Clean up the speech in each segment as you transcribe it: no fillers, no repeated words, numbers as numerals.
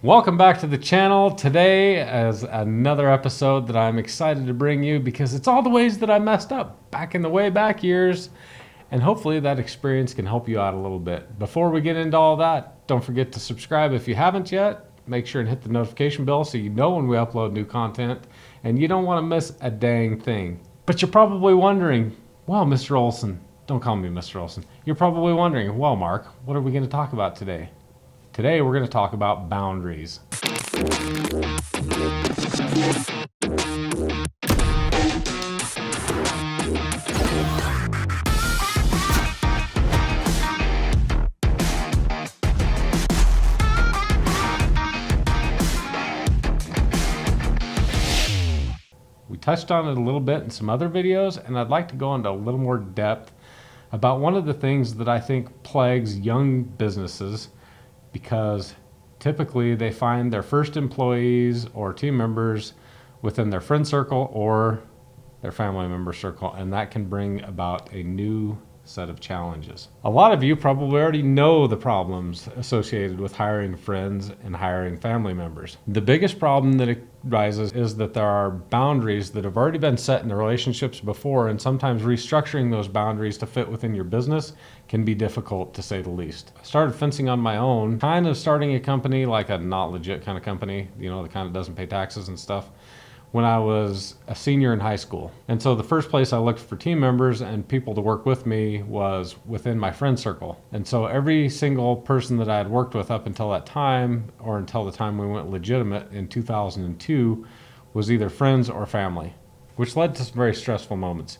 Welcome back to the channel. Today is another episode that I'm excited to bring you because it's all the ways that I messed up back in the way back years, and hopefully that experience can help you out a little bit. Before we get into all that, don't forget to subscribe if you haven't yet. Make sure and hit the notification bell so you know when we upload new content, and you don't want to miss a dang thing. But you're probably wondering, well, Mr. Olson, don't call me Mr. Olson. You're probably wondering, well, Mark, what are we going to talk about today? Today we're going to talk about boundaries. We touched on it a little bit in some other videos, and I'd like to go into a little more depth about one of the things that I think plagues young businesses, because typically they find their first employees or team members within their friend circle or their family member circle, and that can bring about a new set of challenges. A lot of you probably already know the problems associated with hiring friends and hiring family members. The biggest problem that arises is that there are boundaries that have already been set in the relationships before, and sometimes restructuring those boundaries to fit within your business can be difficult, to say the least. I started fencing on my own, kind of starting a company, like a not legit kind of company, the kind of doesn't pay taxes and stuff, when I was a senior in high school. And so the first place I looked for team members and people to work with me was within my friend circle. And so every single person that I had worked with up until that time, or until the time we went legitimate in 2002, was either friends or family, which led to some very stressful moments.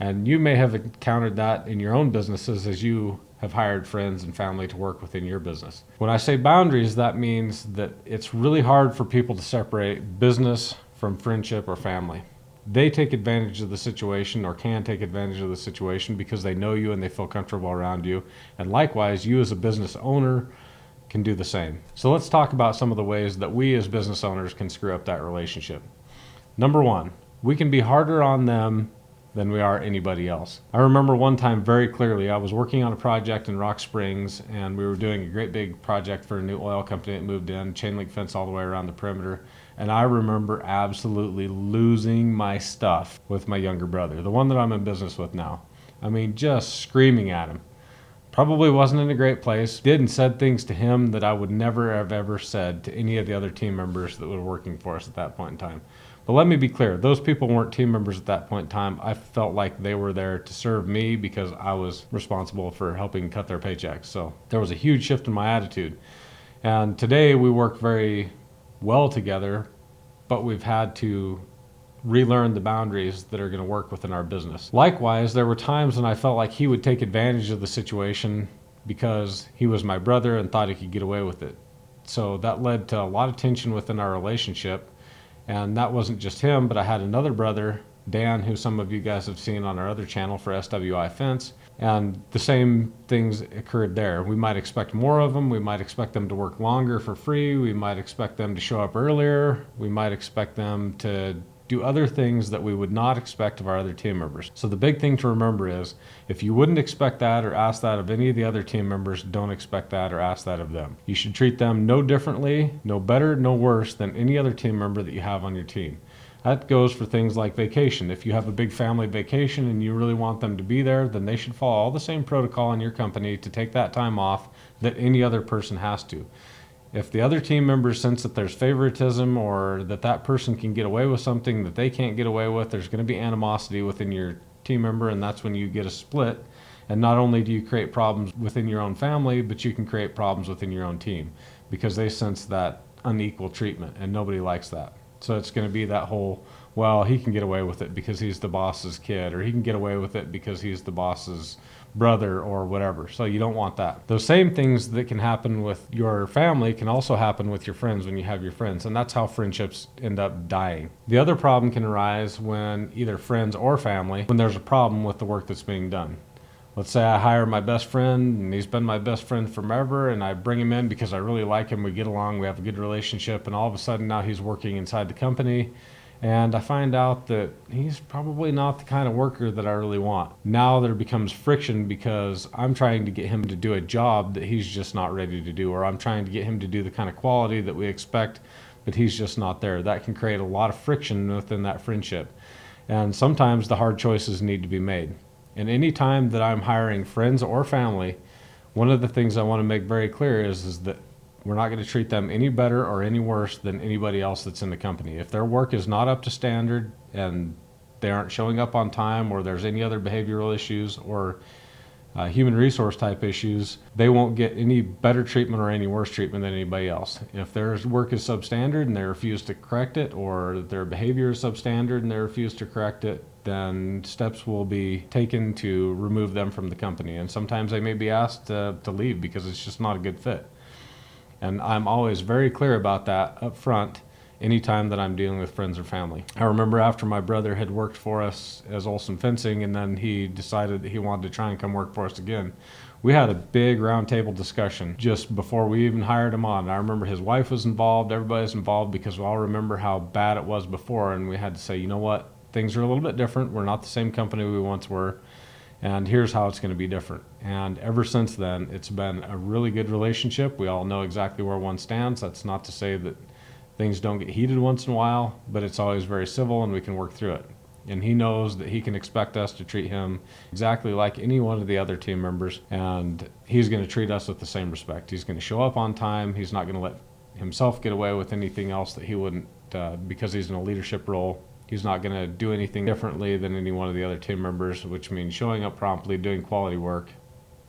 And you may have encountered that in your own businesses as you have hired friends and family to work within your business. When I say boundaries, that means that it's really hard for people to separate business from friendship or family. They take advantage of the situation, or can take advantage of the situation, because they know you and they feel comfortable around you. And likewise, you as a business owner can do the same. So let's talk about some of the ways that we as business owners can screw up that relationship. Number one, we can be harder on them than we are anybody else. I remember one time very clearly, I was working on a project in Rock Springs, and we were doing a great big project for a new oil company that moved in, chain link fence all the way around the perimeter. And I remember absolutely losing my stuff with my younger brother, the one that I'm in business with now. I mean, just screaming at him. Probably wasn't in a great place. Did and said things to him that I would never have ever said to any of the other team members that were working for us at that point in time. But let me be clear, those people weren't team members at that point in time. I felt like they were there to serve me because I was responsible for helping cut their paychecks. So there was a huge shift in my attitude. And today we work very well together, but we've had to relearn the boundaries that are going to work within our business. Likewise, there were times when I felt like he would take advantage of the situation because he was my brother and thought he could get away with it. So that led to a lot of tension within our relationship. And that wasn't just him, but I had another brother, Dan, who some of you guys have seen on our other channel for SWI Fence. And the same things occurred there. We might expect more of them. We might expect them to work longer for free. We might expect them to show up earlier. We might expect them to do other things that we would not expect of our other team members. So the big thing to remember is, if you wouldn't expect that or ask that of any of the other team members, don't expect that or ask that of them. You should treat them no differently, no better, no worse than any other team member that you have on your team. That goes for things like vacation. If you have a big family vacation and you really want them to be there, then they should follow all the same protocol in your company to take that time off that any other person has to. If the other team members sense that there's favoritism, or that that person can get away with something that they can't get away with, there's going to be animosity within your team member, and that's when you get a split. And not only do you create problems within your own family, but you can create problems within your own team, because they sense that unequal treatment, and nobody likes that. So it's going to be that whole, well, he can get away with it because he's the boss's kid, or he can get away with it because he's the boss's brother, or whatever. So you don't want that. Those same things that can happen with your family can also happen with your friends when you have your friends, and that's how friendships end up dying. The other problem can arise when either friends or family, when there's a problem with the work that's being done. Let's say I hire my best friend, and he's been my best friend forever, and I bring him in because I really like him, we get along, we have a good relationship, and all of a sudden now he's working inside the company, And I find out that he's probably not the kind of worker that I really want. Now there becomes friction because I'm trying to get him to do a job that he's just not ready to do, or I'm trying to get him to do the kind of quality that we expect, but he's just not there. That can create a lot of friction within that friendship. And sometimes the hard choices need to be made. And any time that I'm hiring friends or family, one of the things I want to make very clear is that we're not going to treat them any better or any worse than anybody else that's in the company. If their work is not up to standard and they aren't showing up on time, or there's any other behavioral issues or human resource type issues, they won't get any better treatment or any worse treatment than anybody else. If their work is substandard and they refuse to correct it, or their behavior is substandard and they refuse to correct it, then steps will be taken to remove them from the company. And sometimes they may be asked to leave because it's just not a good fit. And I'm always very clear about that up front anytime that I'm dealing with friends or family. I remember after my brother had worked for us as Olson Fencing, and then he decided that he wanted to try and come work for us again, we had a big roundtable discussion just before we even hired him on. And I remember his wife was involved, everybody's involved, because we all remember how bad it was before, and we had to say, you know what, things are a little bit different. We're not the same company we once were, and here's how it's going to be different. And ever since then, it's been a really good relationship. We all know exactly where one stands. That's not to say that things don't get heated once in a while, but it's always very civil and we can work through it. And he knows that he can expect us to treat him exactly like any one of the other team members, and he's going to treat us with the same respect. He's going to show up on time. He's not going to let himself get away with anything else that he wouldn't, because he's in a leadership role. He's not going to do anything differently than any one of the other team members, which means showing up promptly, doing quality work,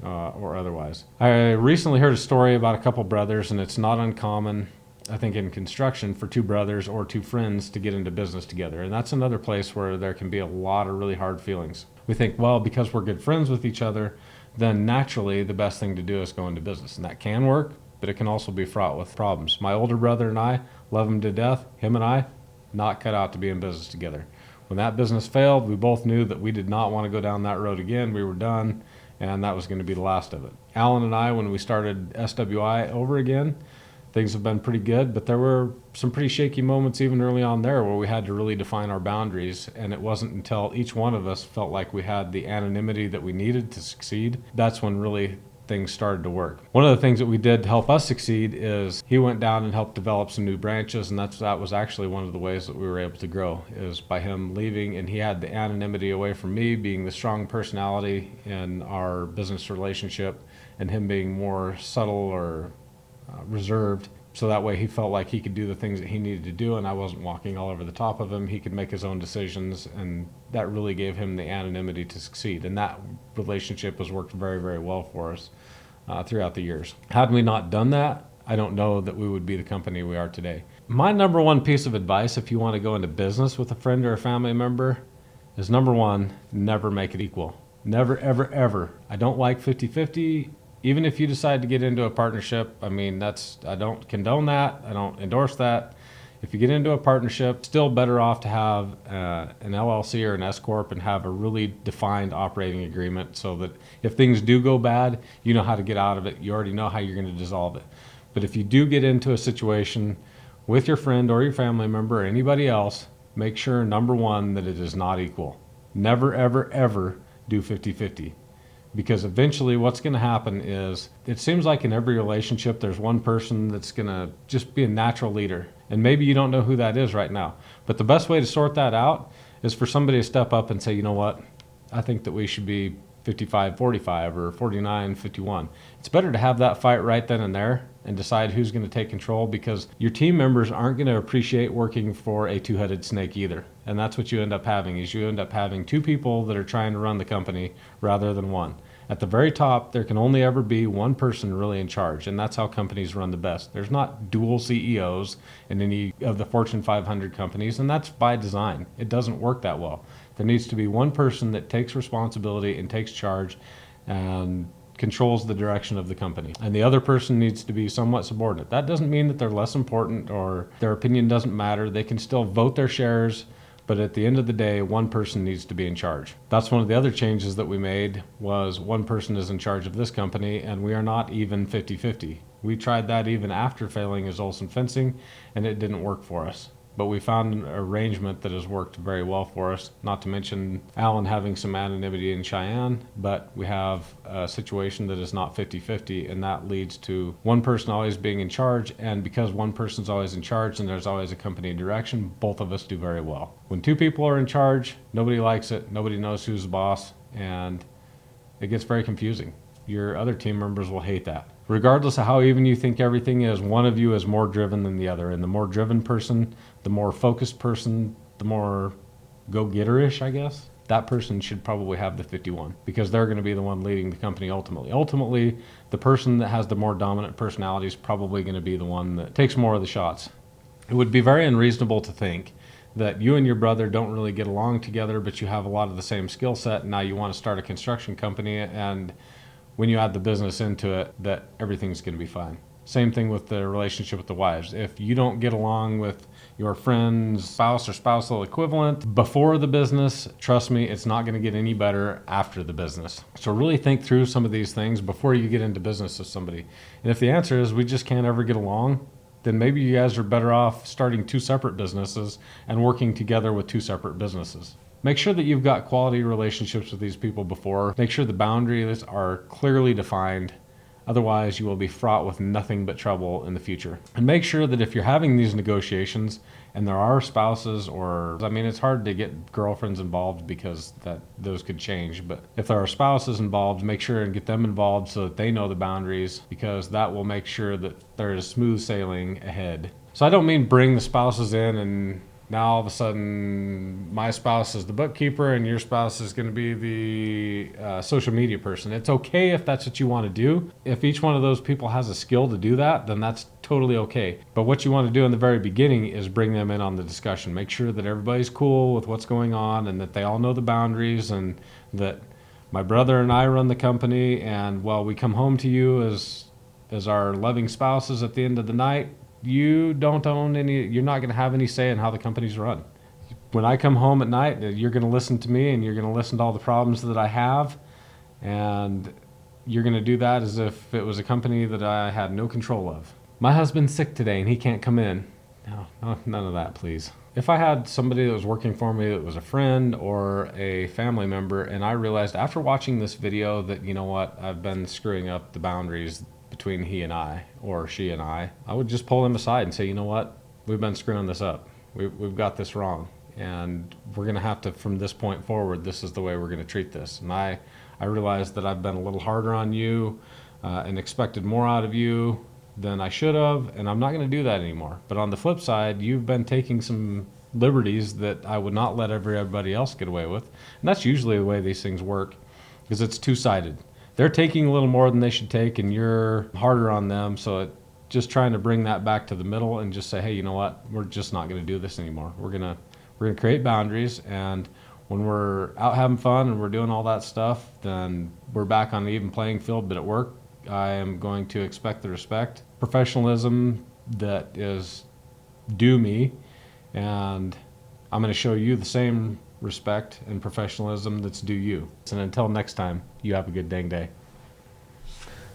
or otherwise. I recently heard a story about a couple brothers, and it's not uncommon, I think, in construction for two brothers or two friends to get into business together. And that's another place where there can be a lot of really hard feelings. We think, well, because we're good friends with each other, then naturally the best thing to do is go into business. And that can work, but it can also be fraught with problems. My older brother and I love him to death. Him and I, not cut out to be in business together. When that business failed, we both knew that we did not want to go down that road again. We were done, and that was going to be the last of it. Alan and I, when we started SWI over again, things have been pretty good, but there were some pretty shaky moments even early on there where we had to really define our boundaries, and it wasn't until each one of us felt like we had the anonymity that we needed to succeed, that's when really things started to work. One of the things that we did to help us succeed is he went down and helped develop some new branches, and that was actually one of the ways that we were able to grow, is by him leaving, and he had the anonymity away from me, being the strong personality in our business relationship, and him being more subtle or reserved, so that way he felt like he could do the things that he needed to do and I wasn't walking all over the top of him. He could make his own decisions, and that really gave him the anonymity to succeed, and that relationship has worked very, very well for us throughout the years. Had we not done that, I don't know that we would be the company we are today. My number one piece of advice if you want to go into business with a friend or a family member is, number one, never make it equal. Never, ever, ever. I don't like 50-50. Even if you decide to get into a partnership, I mean, I don't condone that. I don't endorse that. If you get into a partnership, still better off to have an LLC or an S Corp and have a really defined operating agreement, so that if things do go bad, you know how to get out of it. You already know how you're going to dissolve it. But if you do get into a situation with your friend or your family member or anybody else, make sure, number one, that it is not equal. Never, ever, ever do 50-50. Because eventually what's going to happen is, it seems like in every relationship there's one person that's going to just be a natural leader. And maybe you don't know who that is right now. But the best way to sort that out is for somebody to step up and say, you know what, I think that we should be 55-45 or 49-51. It's better to have that fight right then and there and decide who's going to take control, because your team members aren't going to appreciate working for a two-headed snake either. And that's what you end up having, is you end up having two people that are trying to run the company rather than one. At the very top, there can only ever be one person really in charge, and that's how companies run the best. There's not dual CEOs in any of the Fortune 500 companies, and that's by design. It doesn't work that well. There needs to be one person that takes responsibility and takes charge and controls the direction of the company. And the other person needs to be somewhat subordinate. That doesn't mean that they're less important or their opinion doesn't matter. They can still vote their shares, but at the end of the day, one person needs to be in charge. That's one of the other changes that we made, was one person is in charge of this company, and we are not even 50-50. We tried that even after failing as Olson Fencing, and it didn't work for us. but we found an arrangement that has worked very well for us. Not to mention Alan having some anonymity in Cheyenne, but we have a situation that is not 50-50, and that leads to one person always being in charge, and because one person's always in charge and there's always a company direction, both of us do very well. When two people are in charge, nobody likes it, nobody knows who's the boss, and it gets very confusing. Your other team members will hate that. Regardless of how even you think everything is, one of you is more driven than the other. And the more driven person, the more focused person, the more go-getter-ish, I guess, that person should probably have the 51 because they're going to be the one leading the company ultimately. Ultimately, the person that has the more dominant personality is probably going to be the one that takes more of the shots. It would be very unreasonable to think that you and your brother don't really get along together, but you have a lot of the same skill set, and now you want to start a construction company, and when you add the business into it, that everything's going to be fine. Same thing with the relationship with the wives. If you don't get along with your friend's spouse or spousal equivalent before the business, trust me, it's not going to get any better after the business. So really think through some of these things before you get into business with somebody. And if the answer is we just can't ever get along, then maybe you guys are better off starting two separate businesses and working together with two separate businesses. Make sure that you've got quality relationships with these people before. Make sure the boundaries are clearly defined. Otherwise, you will be fraught with nothing but trouble in the future. And make sure that if you're having these negotiations and there are spouses or, I mean, it's hard to get girlfriends involved because those could change. But if there are spouses involved, make sure and get them involved so that they know the boundaries, because that will make sure that there is smooth sailing ahead. So I don't mean bring the spouses in and now all of a sudden my spouse is the bookkeeper and your spouse is going to be the social media person. It's okay if that's what you want to do. If each one of those people has a skill to do that, then that's totally okay. But what you want to do in the very beginning is bring them in on the discussion. Make sure that everybody's cool with what's going on and that they all know the boundaries, and that my brother and I run the company, and while we come home to you as our loving spouses at the end of the night, you don't own any, you're not going to have any say in how the company's run. When I come home at night, you're going to listen to me and you're going to listen to all the problems that I have, and you're going to do that as if it was a company that I had no control of. My husband's sick today and he can't come in. No, none of that, please. If I had somebody that was working for me that was a friend or a family member, and I realized after watching this video that, you know what, I've been screwing up the boundaries between he and I, or she and I would just pull them aside and say, you know what, we've been screwing this up. We've got this wrong, and we're going to have to, from this point forward, this is the way we're going to treat this. And I realized that I've been a little harder on you and expected more out of you than I should have, and I'm not going to do that anymore. But on the flip side, you've been taking some liberties that I would not let everybody else get away with. And that's usually the way these things work, because it's two-sided. They're taking a little more than they should take, and you're harder on them. So just trying to bring that back to the middle and just say, hey, you know what? We're just not going to do this anymore. We're gonna create boundaries, and when we're out having fun and we're doing all that stuff, then we're back on an even playing field. But at work, I am going to expect the respect, professionalism that is due me, and I'm going to show you the same respect and professionalism that's due you. And until next time, you have a good dang day.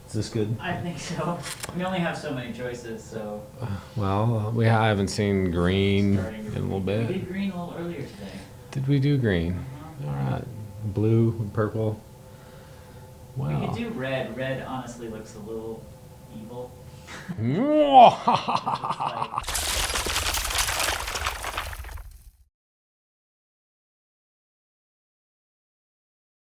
Is this good? I think so. We only have so many choices, so. Well, I haven't seen green in a little bit. We did green a little earlier today. Did we do green? All right. Blue and purple. Wow. We could do red. Red honestly looks a little evil. Like,